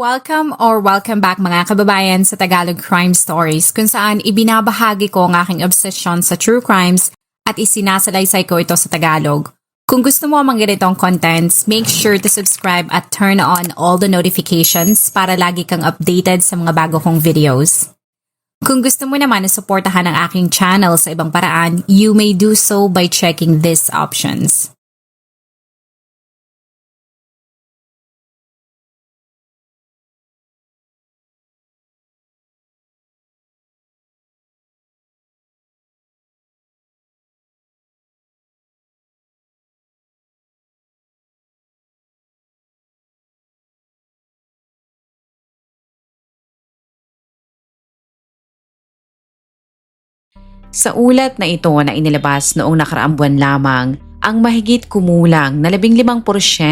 Welcome back mga kababayan sa Tagalog Crime Stories kung saan ibinabahagi ko ang aking obsession sa true crimes at isinasalaysay ko ito sa Tagalog. Kung gusto mo ang mga ganitong contents, make sure to subscribe at turn on all the notifications para lagi kang updated sa mga bago kong videos. Kung gusto mo naman na suportahan ang aking channel sa ibang paraan, you may do so by checking these options. Sa ulat na ito na inilabas noong nakaraang buwan lamang, ang mahigit kumulang na 15%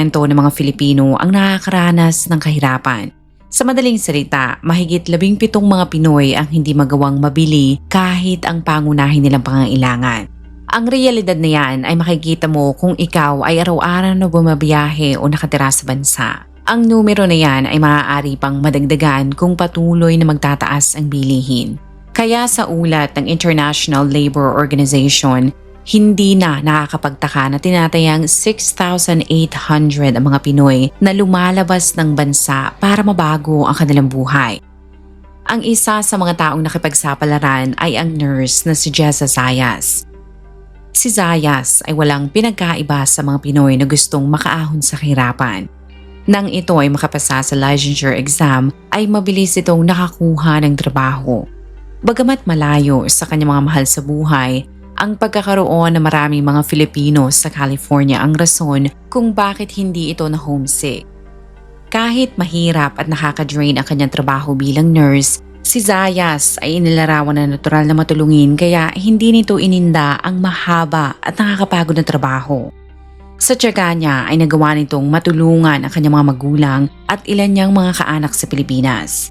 ng mga Filipino ang nakakaranas ng kahirapan. Sa madaling salita, mahigit 17 mga Pinoy ang hindi magawang mabili kahit ang pangunahin nilang pangangailangan. Ang realidad na yan ay makikita mo kung ikaw ay araw-araw na bumabiyahe o nakatira sa bansa. Ang numero na yan ay maaari pang madagdagan kung patuloy na magtataas ang bilihin. Kaya sa ulat ng International Labour Organization, hindi na nakakapagtaka na tinatayang 6,800 ang mga Pinoy na lumalabas ng bansa para mabago ang kanilang buhay. Ang isa sa mga taong nakipagsapalaran ay ang nurse na si Jessa Zayas. Si Zayas ay walang pinagkaiba sa mga Pinoy na gustong makaahon sa kahirapan. Nang ito ay makapasa sa licensure exam, ay mabilis itong nakakuha ng trabaho. Bagamat malayo sa kanyang mga mahal sa buhay, ang pagkakaroon ng maraming mga Filipino sa California ang rason kung bakit hindi ito na homesick. Kahit mahirap at nakaka-drain ang kanyang trabaho bilang nurse, si Zayas ay inilarawan na natural na matulungin kaya hindi nito ininda ang mahaba at nakakapagod na trabaho. Sa tiyaga niya ay nagawa nitong matulungan ang kanyang mga magulang at ilan niyang mga kaanak sa Pilipinas.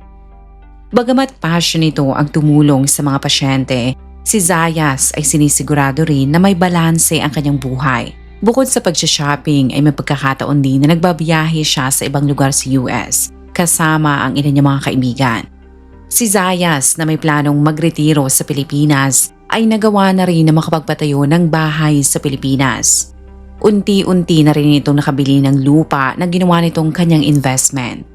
Bagamat passion nito ang tumulong sa mga pasyente, si Zayas ay sinisigurado rin na may balanse ang kanyang buhay. Bukod sa pag-shopping ay may pagkakataon din na nagbabiyahe siya sa ibang lugar sa US, kasama ang ilan niyang mga kaibigan. Si Zayas na may planong magretiro sa Pilipinas ay nagawa na rin na makapagpatayo ng bahay sa Pilipinas. Unti-unti na rin itong nakabili ng lupa na ginawa nitong kanyang investment.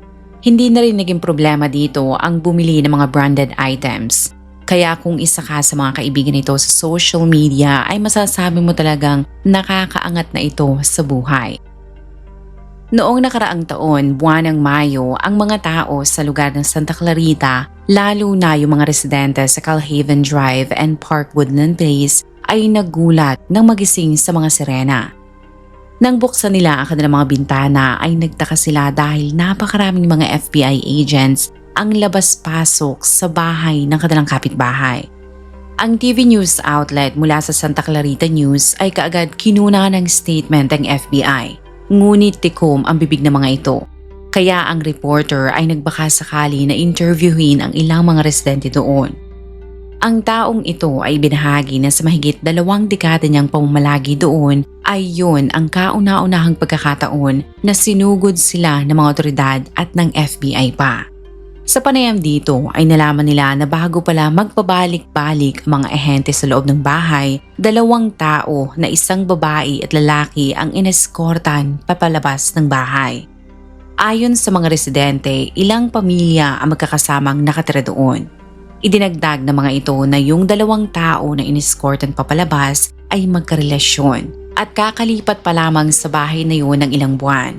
Hindi na rin naging problema dito ang bumili ng mga branded items. Kaya kung isa ka sa mga kaibigan nito sa social media ay masasabi mo talagang nakakaangat na ito sa buhay. Noong nakaraang taon, buwan ng Mayo, ang mga tao sa lugar ng Santa Clarita, lalo na yung mga residente sa Calhaven Drive and Park Woodland Place ay nagulat nang magising sa mga sirena. Nang buksan nila ang kanilang mga bintana ay nagtaka sila dahil napakaraming mga FBI agents ang labas-pasok sa bahay ng kanilang kapitbahay. Ang TV news outlet mula sa Santa Clarita News ay kaagad kinuna ng statement ng FBI. Ngunit tikom ang bibig ng mga ito. Kaya ang reporter ay nagbaka sakali na interviewin ang ilang mga residente doon. Ang taong ito ay binahagi na sa mahigit 2 dekada niyang pamamalagi doon ay yun ang kauna-unahang pagkakataon na sinugod sila ng mga otoridad at ng FBI pa. Sa panayam dito ay nalaman nila na bago pala magpabalik-balik ang mga ahente sa loob ng bahay, 2 tao na isang babae at lalaki ang ineskortan papalabas ng bahay. Ayon sa mga residente, ilang pamilya ang magkakasamang nakatira doon. Idinagdag ng mga ito na yung 2 tao na ineskortan papalabas ay magkarelasyon at kakalipat pa lamang sa bahay na yun ng ilang buwan.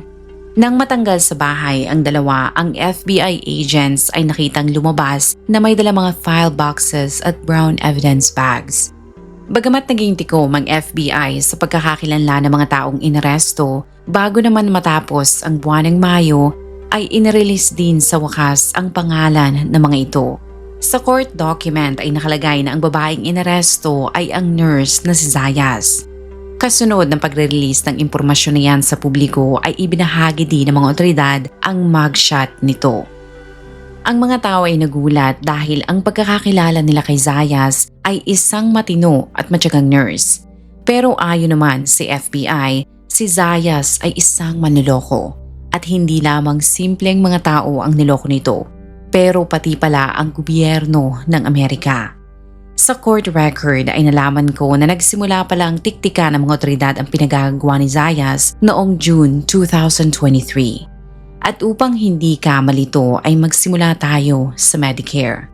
Nang matanggal sa bahay ang 2, ang FBI agents ay nakitang lumabas na may dala mga file boxes at brown evidence bags. Bagamat naging tikom ang FBI sa pagkakakilanlan ng mga taong inaresto, bago naman matapos ang buwan ng Mayo ay inirelease din sa wakas ang pangalan ng mga ito. Sa court document ay nakalagay na ang babaeng inaresto ay ang nurse na si Zayas. Kasunod ng pagre-release ng impormasyon na yan sa publiko ay ibinahagi din ng mga otoridad ang mugshot nito. Ang mga tao ay nagulat dahil ang pagkakakilala nila kay Zayas ay isang matino at matyagang nurse. Pero ayon naman si FBI, si Zayas ay isang manloloko at hindi lamang simpleng mga tao ang niloko nito, pero pati pala ang gobyerno ng Amerika. Sa court record ay nalaman ko na nagsimula palang tiktika ng mga otoridad ang pinagagawa ni Zayas noong June 2023. At upang hindi ka malito ay magsimula tayo sa Medicare.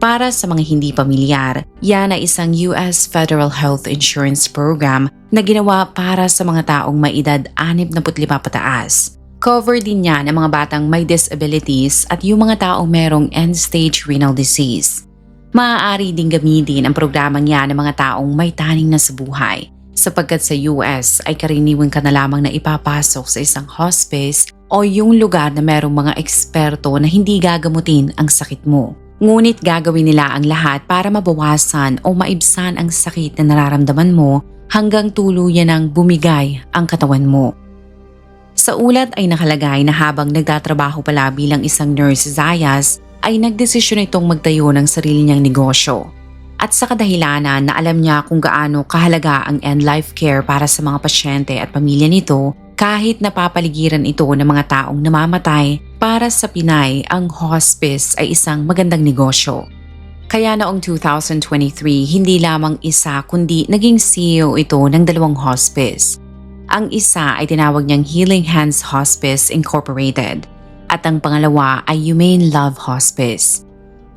Para sa mga hindi pamilyar, yan ay isang US Federal Health Insurance Program na ginawa para sa mga taong may edad 65 pataas. Cover din niya ng mga batang may disabilities at yung mga taong merong end-stage renal disease. Maaari ding gamitin ang programang yan ng mga taong may taning na sa buhay, sapagkat sa US ay karaniwan ka na lamang na ipapasok sa isang hospice o yung lugar na merong mga eksperto na hindi gagamutin ang sakit mo. Ngunit gagawin nila ang lahat para mabawasan o maibsan ang sakit na nararamdaman mo hanggang tuluyan ng bumigay ang katawan mo. Sa ulat ay nakalagay na habang nagtatrabaho pala bilang isang nurse si Zayas ay nagdesisyon itong magtayo ng sarili niyang negosyo. At sa kadahilanan na alam niya kung gaano kahalaga ang end-life care para sa mga pasyente at pamilya nito, kahit napapaligiran ito ng mga taong namamatay, para sa Pinay ang hospice ay isang magandang negosyo. Kaya noong 2023, hindi lamang isa kundi naging CEO ito ng 2 hospice. Ang isa ay tinawag niyang Healing Hands Hospice Incorporated at ang pangalawa ay Humane Love Hospice.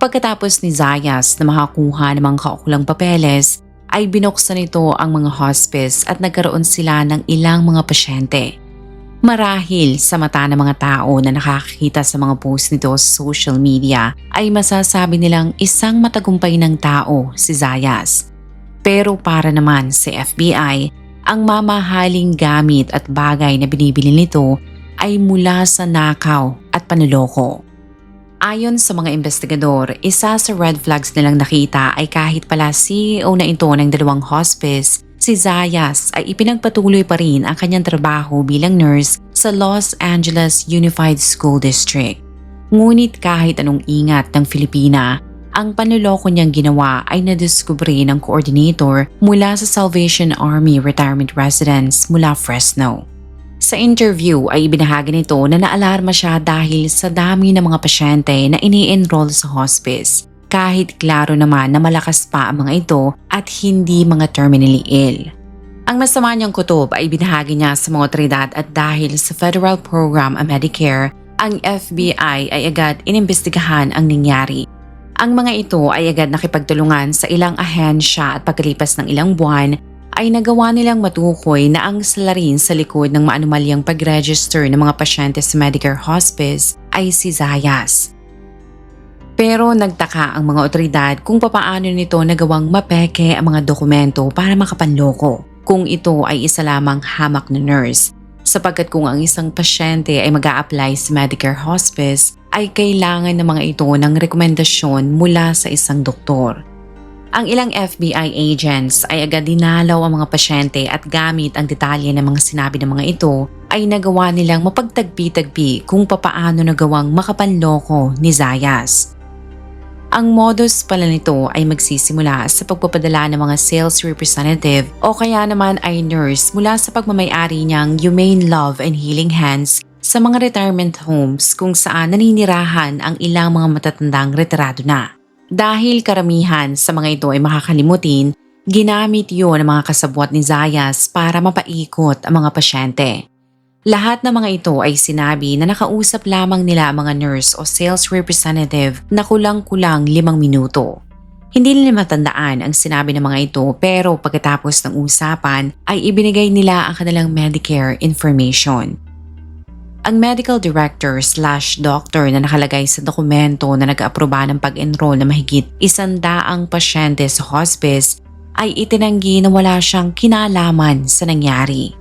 Pagkatapos ni Zayas na makakuha ng mga kaukulang papeles, ay binuksan nito ang mga hospice at nagkaroon sila ng ilang mga pasyente. Marahil sa mata ng mga tao na nakakita sa mga post nito sa social media ay masasabi nilang isang matagumpay ng tao si Zayas. Pero para naman sa FBI, ang mamahaling gamit at bagay na binibili nito ay mula sa nakaw at panloloko. Ayon sa mga investigador, isa sa red flags nilang nakita ay kahit pala CEO na ito ng 2 hospice, si Zayas ay ipinagpatuloy pa rin ang kanyang trabaho bilang nurse sa Los Angeles Unified School District. Ngunit kahit anong ingat ng Filipina, ang panloloko niyang ginawa ay nadiskubre ng coordinator mula sa Salvation Army Retirement Residence mula Fresno. Sa interview ay ibinahagi nito na naalarma siya dahil sa dami ng mga pasyente na ini-enroll sa hospice, kahit klaro naman na malakas pa ang mga ito at hindi mga terminally ill. Ang masama niyang kutob ay ibinahagi niya sa mga otoridad at dahil sa federal program ang Medicare, ang FBI ay agad inimbestigahan ang nangyari. Ang mga ito ay agad nakipagtulungan sa ilang ahensya at pagkalipas ng ilang buwan ay nagawa nilang matukoy na ang salarin sa likod ng maanumalyang pag-register ng mga pasyente sa Medicare Hospice ay si Zayas. Pero nagtaka ang mga otoridad kung papaano nito nagawang mapeke ang mga dokumento para makapanloko kung ito ay isa lamang hamak na nurse. Sapagkat kung ang isang pasyente ay mag-a-apply sa Medicare Hospice ay kailangan ng mga ito ng rekomendasyon mula sa isang doktor. Ang ilang FBI agents ay agad dinalaw ang mga pasyente at gamit ang detalye ng mga sinabi ng mga ito ay nagawa nilang mapagtagpi-tagpi kung papaano nagawang makapanloko ni Zayas. Ang modus pala nito ay magsisimula sa pagpapadala ng mga sales representative o kaya naman ay nurse mula sa pagmamayari niyang Humane Love and Healing Hands sa mga retirement homes kung saan naninirahan ang ilang mga matatandang retirado na. Dahil karamihan sa mga ito ay makakalimutin, ginamit yun ng mga kasabwat ni Zayas para mapaikot ang mga pasyente. Lahat ng mga ito ay sinabi na nakausap lamang nila ang mga nurse o sales representative na kulang-kulang 5 minuto. Hindi nila matandaan ang sinabi ng mga ito pero pagkatapos ng usapan ay ibinigay nila ang kanilang Medicare information. Ang medical director/doctor na nakalagay sa dokumento na nag-aproba ng pag-enroll na mahigit 100 pasyente sa hospice ay itinanggi na wala siyang kinalaman sa nangyari.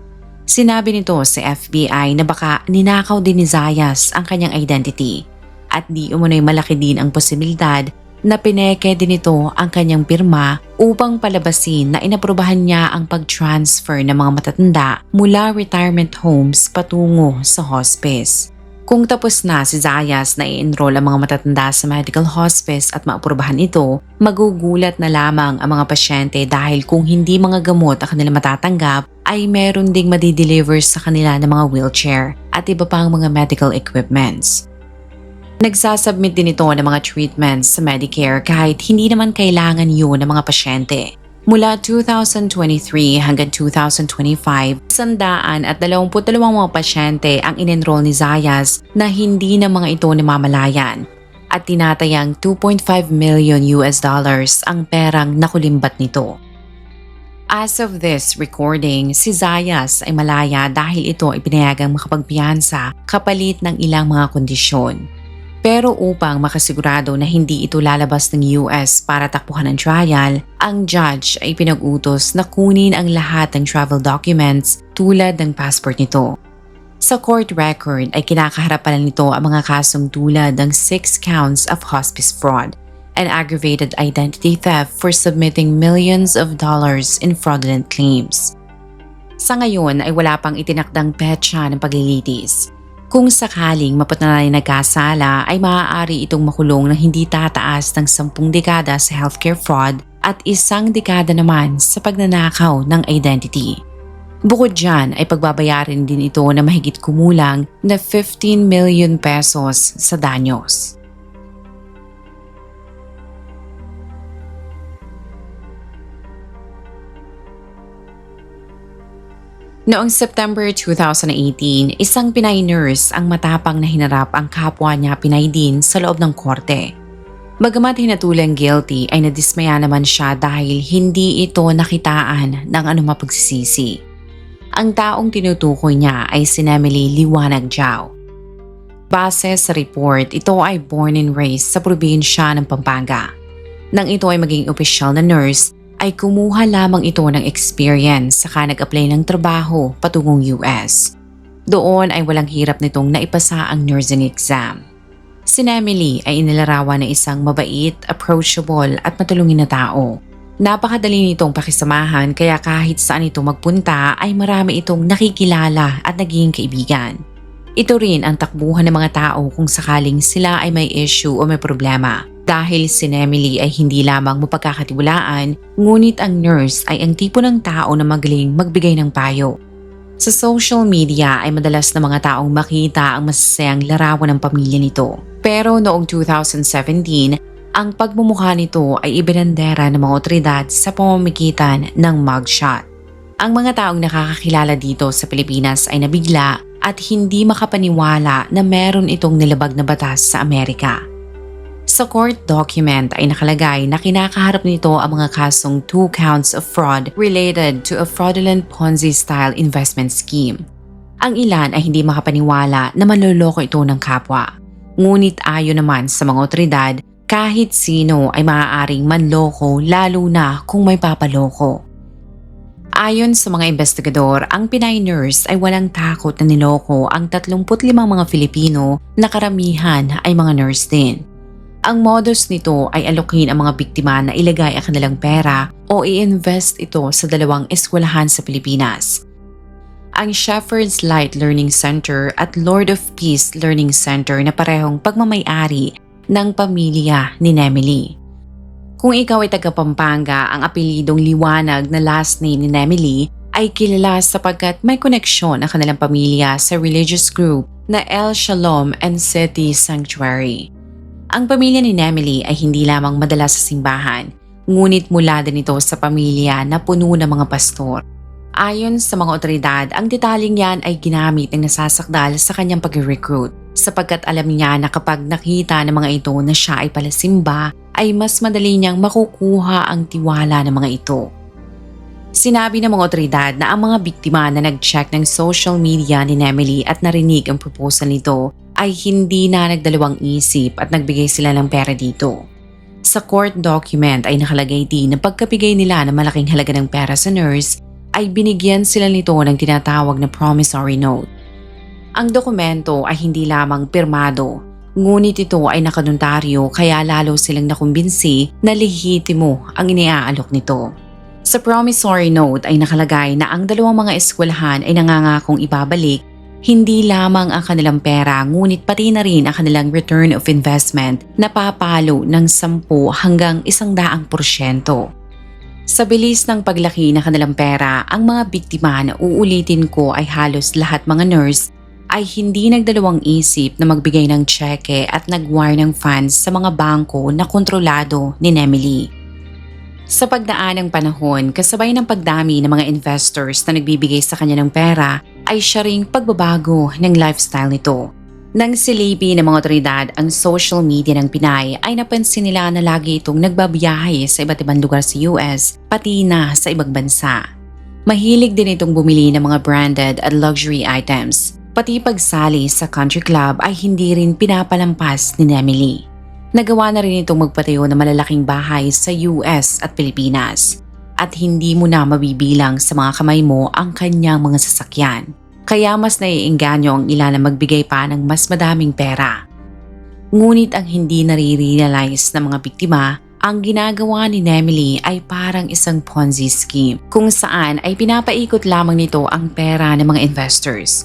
Sinabi nito sa FBI na baka ninakaw din ni Zayas ang kanyang identity at di umano'y malaki din ang posibilidad na pineke din ito ang kanyang pirma upang palabasin na inaprubahan niya ang pag-transfer ng mga matatanda mula retirement homes patungo sa hospice. Kung tapos na si Zayas na i-enroll ang mga matatanda sa medical hospice at maaprubahan ito, magugulat na lamang ang mga pasyente dahil kung hindi mga gamot ang kanila matatanggap, ay meron ding madideliver sa kanila ng mga wheelchair at iba pang mga medical equipments. Nagsasubmit din ito ng mga treatments sa Medicare kahit hindi naman kailangan yun ng mga pasyente. Mula 2023 hanggang 2025, 122 mga pasyente ang in-enroll ni Zayas na hindi na mga ito namamalayan at tinatayang $2.5 million ang perang nakulimbat nito. As of this recording, si Zayas ay malaya dahil ito ay pinayagang makapagpiyansa kapalit ng ilang mga kondisyon. Pero upang makasigurado na hindi ito lalabas ng US para takbuhan ng trial, ang judge ay pinag-utos na kunin ang lahat ng travel documents tulad ng passport nito. Sa court record ay kinakaharap pa nito ang mga kasong tulad ng 6 counts of hospice fraud and aggravated identity theft for submitting millions of dollars in fraudulent claims. Sa ngayon ay wala pang itinakdang petsa ng paglilitis. Kung sakaling mapatunay na nagkasala ay maaari itong makulong ng hindi tataas ng 10 dekada sa healthcare fraud at 1 dekada naman sa pagnanakaw ng identity. Bukod dyan ay pagbabayarin din ito na mahigit kumulang na 15 million pesos sa danyos. Noong September 2018, isang Pinay nurse ang matapang na hinarap ang kapwa niya Pinay din sa loob ng korte. Bagamat hinatulang guilty ay nadismaya naman siya dahil hindi ito nakitaan ng anumang pagsisisi. Ang taong tinutukoy niya ay si Emily Liwanag Jao. Base sa report, ito ay born and raised sa probinsya ng Pampanga. Nang ito ay maging opisyal na nurse, ay kumuha lamang ito ng experience saka nag-apply ng trabaho patungong US. Doon ay walang hirap nitong naipasa ang nursing exam. Si Emily ay inilarawan na isang mabait, approachable at matulungin na tao. Napakadali nitong pakisamahan kaya kahit saan ito magpunta ay marami itong nakikilala at naging kaibigan. Ito rin ang takbuhan ng mga tao kung sakaling sila ay may issue o may problema. Dahil si Emily ay hindi lamang mapagkakatiwalaan, ngunit ang nurse ay ang tipo ng tao na magaling magbigay ng payo. Sa social media ay madalas na mga taong makita ang masasayang larawan ng pamilya nito. Pero noong 2017, ang pagmumukha nito ay ibinandera ng mga otoridad sa pamamagitan ng mugshot. Ang mga taong nakakakilala dito sa Pilipinas ay nabigla at hindi makapaniwala na meron itong nilabag na batas sa Amerika. Sa court document ay nakalagay na kinakaharap nito ang mga kasong 2 counts of fraud related to a fraudulent Ponzi-style investment scheme. Ang ilan ay hindi makapaniwala na manloloko ito ng kapwa. Ngunit ayon naman sa mga otoridad, kahit sino ay maaaring manloko lalo na kung may papaloko. Ayon sa mga investigador, ang Pinay nurse ay walang takot na niloko ang 35 mga Filipino na karamihan ay mga nurse din. Ang modus nito ay alokin ang mga biktima na ilagay ang kanilang pera o i-invest ito sa 2 eskwelahan sa Pilipinas. Ang Shepherd's Light Learning Center at Lord of Peace Learning Center na parehong pagmamay-ari ng pamilya ni Emily. Kung ikaw ay taga Pampanga, ang apelidong Liwanag na last name ni Emily ay kilala sapagkat may koneksyon ang kanilang pamilya sa religious group na El Shalom and City Sanctuary. Ang pamilya ni Emily ay hindi lamang madala sa simbahan, ngunit mula din ito sa pamilya na puno ng mga pastor. Ayon sa mga otoridad, ang detaling yan ay ginamit ng nasasakdal sa kanyang pag-recruit sapagkat alam niya na kapag nakita ng mga ito na siya ay palasimba, ay mas madali niyang makukuha ang tiwala ng mga ito. Sinabi ng mga otoridad na ang mga biktima na nag-check ng social media ni Emily at narinig ang proposal nito ay hindi na nagdalawang isip at nagbigay sila ng pera dito. Sa court document ay nakalagay din na pagkabigay nila ng malaking halaga ng pera sa nurse ay binigyan sila nito ng tinatawag na promissory note. Ang dokumento ay hindi lamang pirmado, ngunit ito ay nakadontaryo kaya lalo silang nakumbinsi na lehitimo ang iniaalok nito. Sa promissory note ay nakalagay na ang 2 mga eskwelahan ay nangangakong ibabalik Hindi lamang ang kanilang pera ngunit pati na rin ang kanilang return of investment na papalo ng 10 hanggang 100%. Sa bilis ng paglaki ng kanilang pera, ang mga biktima na uulitin ko ay halos lahat mga nurse ay hindi nagdalawang isip na magbigay ng tseke at nag-wire ng funds sa mga bangko na kontrolado ni Nemily. Sa pagdaan ng panahon, kasabay ng pagdami ng mga investors na nagbibigay sa kanya ng pera, ay siya ring pagbabago ng lifestyle nito. Nang silipin ng mga otoridad ang social media ng Pinay ay napansin nila na lagi itong nagbabiyahe sa iba't ibang lugar sa US, pati na sa ibang bansa. Mahilig din itong bumili ng mga branded at luxury items. Pati pagsali sa country club ay hindi rin pinapalampas ni Nemily. Nagawa na rin itong magpatayo ng malalaking bahay sa US at Pilipinas. At hindi mo na mabibilang sa mga kamay mo ang kanyang mga sasakyan. Kaya mas naiengganyo ang ilan na magbigay pa ng mas madaming pera. Ngunit ang hindi nare-realize ng mga biktima, ang ginagawa ni Nemily ay parang isang Ponzi scheme kung saan ay pinapaikot lamang nito ang pera ng mga investors.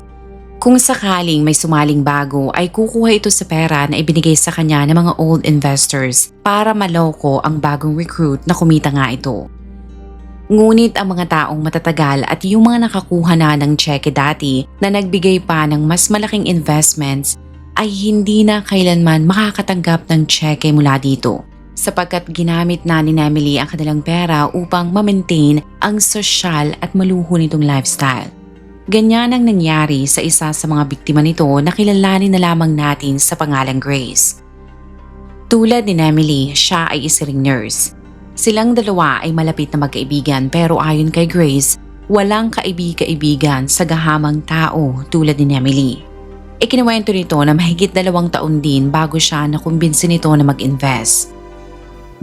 Kung sakaling may sumaling bago ay kukuha ito sa pera na ibinigay sa kanya ng mga old investors para maloko ang bagong recruit na kumita nga ito. Ngunit ang mga taong matatagal at yung mga nakakuha na ng tseke dati na nagbigay pa ng mas malaking investments ay hindi na kailanman makakatanggap ng tseke mula dito sapagkat ginamit na ni Nemily ang kanilang pera upang ma-maintain ang sosyal at maluho nitong lifestyle. Ganyan ang nangyari sa isa sa mga biktima nito na kilalanin na lamang natin sa pangalang Grace. Tulad ni Nemily, siya ay isa ring nurse. Silang dalawa ay malapit na magkaibigan pero ayon kay Grace, walang kaibig-kaibigan sa gahamang tao tulad ni Nemily. Ikinuwento nito na mahigit 2 taon din bago siya nakumbinsi nito na mag-invest.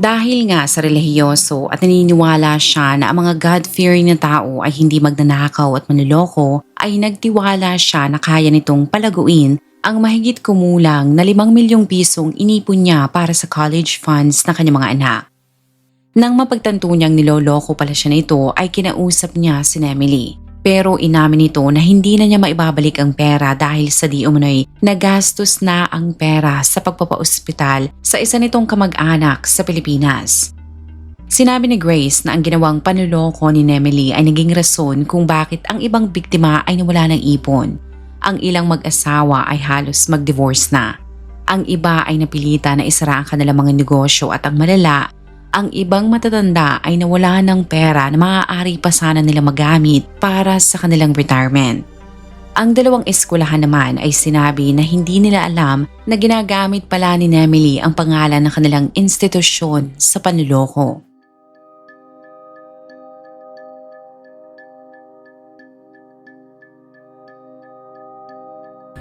Dahil nga sa relihiyoso at naniniwala siya na ang mga God-fearing na tao ay hindi magnanakaw at manloloko, ay nagtiwala siya na kaya nitong palaguin ang mahigit kumulang na 5 milyong pisong inipon niya para sa college funds ng kanyang mga anak. Nang mapagtanto niyang niloloko pala siya nito ay kinausap niya si Nemily. Pero inamin nito na hindi na niya maibabalik ang pera dahil sa di umano'y nagastos na ang pera sa pagpapaospital sa isa nitong kamag-anak sa Pilipinas. Sinabi ni Grace na ang ginawang panloloko ni Nemily ay naging rason kung bakit ang ibang biktima ay nawala ng ipon. Ang ilang mag-asawa ay halos mag-divorce na. Ang iba ay napilita na isara ang kanilang mga negosyo at ang malala, ang ibang matatanda ay nawala ng pera na maaari pa sana nila magamit para sa kanilang retirement. Ang 2 eskwelahan naman ay sinabi na hindi nila alam na ginagamit pala ni Nemily ang pangalan ng kanilang institusyon sa panloloko.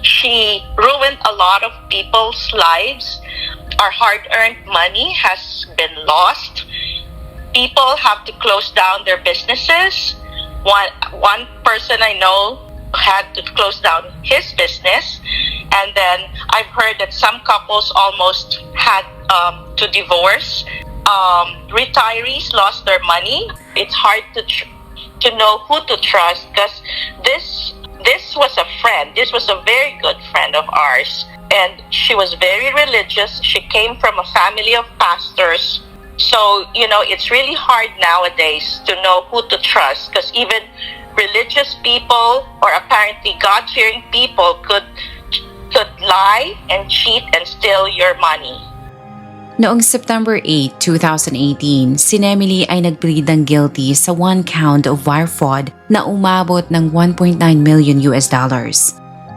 She ruined a lot of people's lives. Our hard-earned money has been lost. People have to close down their businesses. One person I know had to close down his business. And then I've heard that some couples almost had to divorce. Retirees lost their money. It's hard to know who to trust because this was a friend. This was a very good friend of ours. And she was very religious. She came from a family of pastors. So, it's really hard nowadays to know who to trust because even religious people or apparently God-fearing people could lie and cheat and steal your money. Noong September 8, 2018, si Nemily ay nag-plead ng guilty sa 1 count of wire fraud na umabot ng $1.9 million.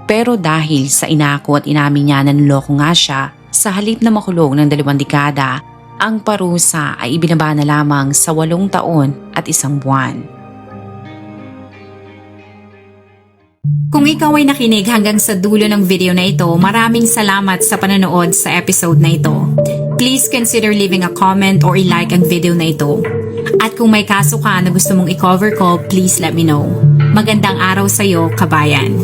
Pero dahil sa inako at inamin niya na niloko nga siya, sa halip na makulong ng 2 dekada, ang parusa ay ibinaba na lamang sa 8 taon at 1 buwan. Kung ikaw ay nakinig hanggang sa dulo ng video na ito, maraming salamat sa panonood sa episode na ito. Please consider leaving a comment or i-like ang video na ito. At kung may kaso ka na gusto mong i-cover ko, please let me know. Magandang araw sa iyo, kabayan.